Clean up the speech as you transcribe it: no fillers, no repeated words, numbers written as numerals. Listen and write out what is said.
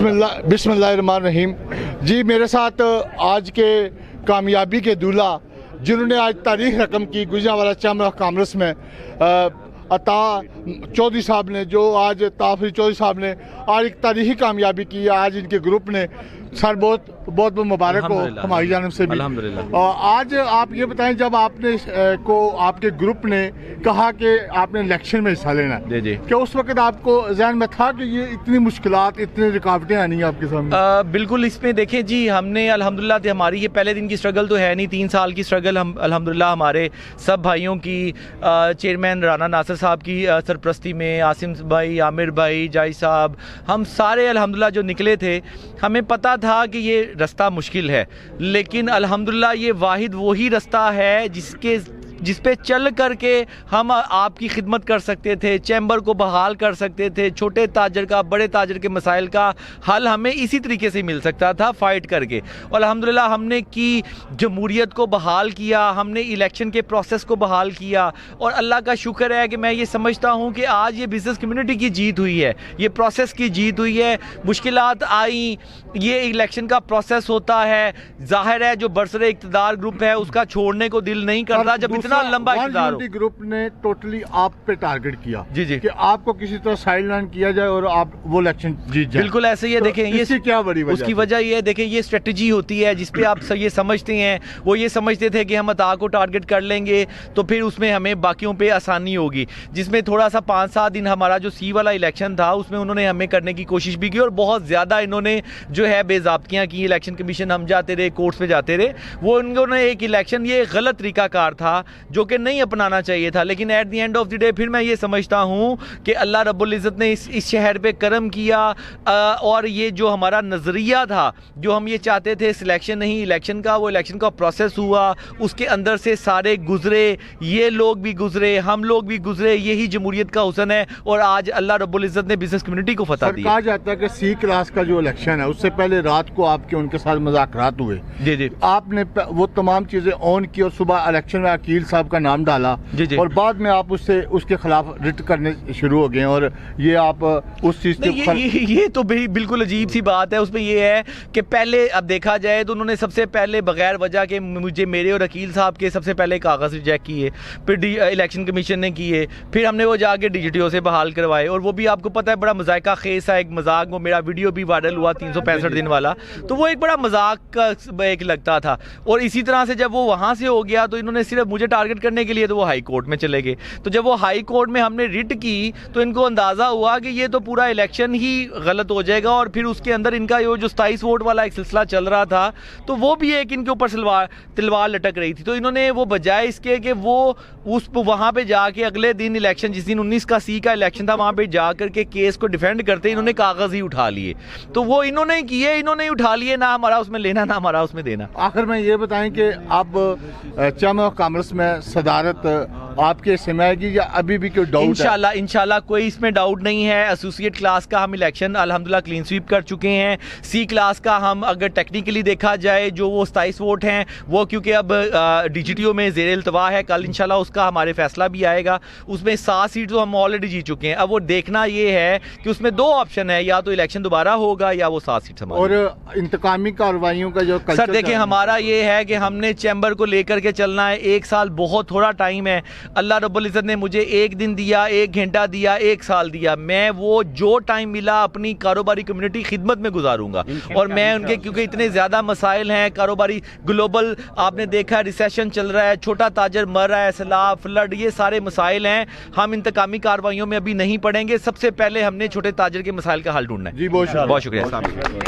बिस्मिल्लाहिर्रहमानिर्रहीम। जी, मेरे साथ आज के कामयाबी के दूल्हा जिन्होंने आज तारीख रकम की गुजरांवाला चैम्बर ऑफ कॉमर्स में अता चौधरी साहब ने, जो आज ताफरी चौधरी साहब ने आज एक तारीखी कामयाबी की। आज इनके ग्रुप ने सर बहुत मुबारक हो हमारी जानब से भी। आज आप ये बताएं, जब आपने को आपके ग्रुप ने कहा कि आपने इलेक्शन में हिस्सा लेना है, क्या उस वक्त आपको जहन में था कि ये इतनी मुश्किलात, इतनी रुकावटें आनी है आपके सामने? बिल्कुल। इसमें देखें जी, हमने अल्हम्दुलिल्लाह हमारी ये पहले दिन की स्ट्रगल तो है नहीं, 3 साल की स्ट्रगल हम अल्हम्दुलिल्लाह हमारे सब भाइयों की, चेयरमैन राना नासिर साहब की सरपरस्ती में, आसिम भाई, आमिर भाई, जाई साहब, हम सारे अल्हम्दुलिल्लाह जो निकले थे, हमें पता था कि ये रास्ता मुश्किल है, लेकिन अल्हम्दुलिल्लाह ये वाहिद वही रास्ता है जिस पे चल करके हम आपकी खिदमत कर सकते थे, चैम्बर को बहाल कर सकते थे, छोटे ताजर का, बड़े ताजर के मसाइल का हल हमें इसी तरीके से मिल सकता था, फाइट करके। और अल्हम्दुलिल्लाह हमने की जमहूरियत को बहाल किया, हमने इलेक्शन के प्रोसेस को बहाल किया, और अल्लाह का शुक्र है कि मैं ये समझता हूँ कि आज ये बिज़नेस कम्युनिटी की जीत हुई है, ये प्रोसेस की जीत हुई है। मुश्किलात आई, ये इलेक्शन का प्रोसेस होता है, जाहिर है जो बरसरे इक़्तिदार ग्रुप है उसका छोड़ने को दिल नहीं करता जब इतना लंबा इक़्तिदार हो। ग्रुप ने टोटली आप पे टारगेट किया जी कि आपको किसी तरह साइडलाइन किया जाए और आप वो इलेक्शन जीत जाए। बिल्कुल ऐसे ही देखें, ये क्या बड़ी वजह? उसकी वजह ये देखें, ये स्ट्रेटजी होती है जिस पे आप ये समझते हैं, वो ये समझते थे कि हम अता को टारगेट कर लेंगे तो फिर उसमें हमें बाकियों पे आसानी होगी। जिसमें थोड़ा सा 5-7 दिन हमारा जो सी वाला इलेक्शन था उसमें उन्होंने हमें करने की कोशिश भी की, और बहुत ज़्यादा इन्होंने जो है बेज़ाब्तियाँ की। इलेक्शन कमीशन हम जाते रहे, कोर्ट्स पे जाते रहे, वो उन्होंने एक इलेक्शन, ये गलत तरीकाकार था जो कि नहीं अपनाना चाहिए था। लेकिन at the end of the day फिर मैं ये समझता हूँ कि अल्लाह रब्बुल इज़्ज़त ने इस शहर पे करम किया, और ये जो हमारा नज़रिया था, जो हम ये चाहते थे सिलेक्शन नहीं इलेक्शन का, वो इलेक्शन का प्रोसेस हुआ, उसके अंदर से सारे गुजरे, ये लोग भी गुजरे, हम लोग भी गुजरे, यही जमहूरियत का हुस्न है। और आज अल्लाह रब्बुल इज़्ज़त ने बिज़नेस कम्युनिटी को फतह दी। कहा जाता है कि सी क्लास का जो इलेक्शन है उससे पहले रात को आपके उनके साथ मुज़ाकरात हुए। जी आपने वो तमाम चीजें ऑन की और सुबह इलेक्शन में अकील साहब का नाम डाला, और बाद में आप उसके खिलाफ रिट करने शुरू हो गए, और ये आप उस चीज के ये तो बिल्कुल अजीब सी बात है। उसमें ये है कि पहले अब देखा जाए तो उन्होंने सबसे पहले बगैर वजह के मुझे, मेरे और अकील साहब के सबसे पहले कागज रिजेक्ट किए, फिर इलेक्शन कमीशन ने किए, फिर हमने वो जाके DGTO से बहाल करवाए, और वो भी आपको पता है बड़ा मजाका खेस है, एक मजाक, वो मेरा वीडियो भी वायरल हुआ 365 दिन वाला, तो वो एक बड़ा मजाक का एक लगता था। और इसी तरह से जब वो वहाँ से हो गया तो इन्होंने सिर्फ मुझे टारगेट करने के लिए तो वो हाई कोर्ट में चले गए। तो जब वो हाई कोर्ट में हमने रिट की तो इनको अंदाज़ा हुआ कि ये तो पूरा इलेक्शन ही गलत हो जाएगा, और फिर उसके अंदर इनका ये जो 27 वोट वाला एक सिलसिला चल रहा था, तो वो भी एक इनके ऊपर तलवार लटक रही थी। तो इन्होंने वो बजाय इसके कि वो वहाँ पे जाके अगले दिन इलेक्शन, जिस दिन 19 का सी का इलेक्शन था, वहाँ पे जा करके केस को डिफेंड करते इन्होंने कागज़ ही उठा लिए। तो वो इन्होंने किए, इन्होंने उठा लिए, ना हमारा उसमें लेना ना हमारा उसमें देना। आखिर में ये बताएं कि आप चैम्बर ऑफ कॉमर्स में सदारत आपके हिस्से में आएगी या अभी भी कोई डाउट? इंशाल्लाह कोई इसमें डाउट नहीं है। एसोसिएट क्लास का हम इलेक्शन अल्हम्दुलिल्लाह क्लीन स्वीप कर चुके हैं। सी क्लास का हम अगर टेक्निकली देखा जाए, जो वो 27 वोट हैं वो क्योंकि अब DGTO में ज़ेर इल्तवा है, कल इंशाल्लाह उसका हमारे फैसला भी आएगा। उसमें 7 सीट तो हम ऑलरेडी जीत चुके हैं। अब वो देखना ये है कि उसमें 2 ऑप्शन है, या तो इलेक्शन दोबारा होगा या वो 7 सीट हमारी। और इंतकामी कार्रवाइयों का जो सर देखिए, हमारा ये है कि हमने चैम्बर को लेकर के चलना है। 1 साल बहुत थोड़ा टाइम है। अल्लाह रब्बुल इज़्ज़त ने मुझे 1 दिन दिया, 1 घंटा दिया, 1 साल दिया, मैं वो जो टाइम मिला अपनी कारोबारी कम्युनिटी खिदमत में गुजारूंगा। और मैं उनके, क्योंकि इतने ज़्यादा मसाइल हैं कारोबारी, ग्लोबल आपने देखा रिसेशन चल रहा है, छोटा ताजर मर रहा है, सैलाब, फ्लड, ये सारे मसाइल हैं। हम इंतकामी कार्रवाइयों में अभी नहीं पड़ेंगे। सबसे पहले हमने छोटे ताजर के मसाइल का हल ढूंढना है। जी बहुत शुक्रिया।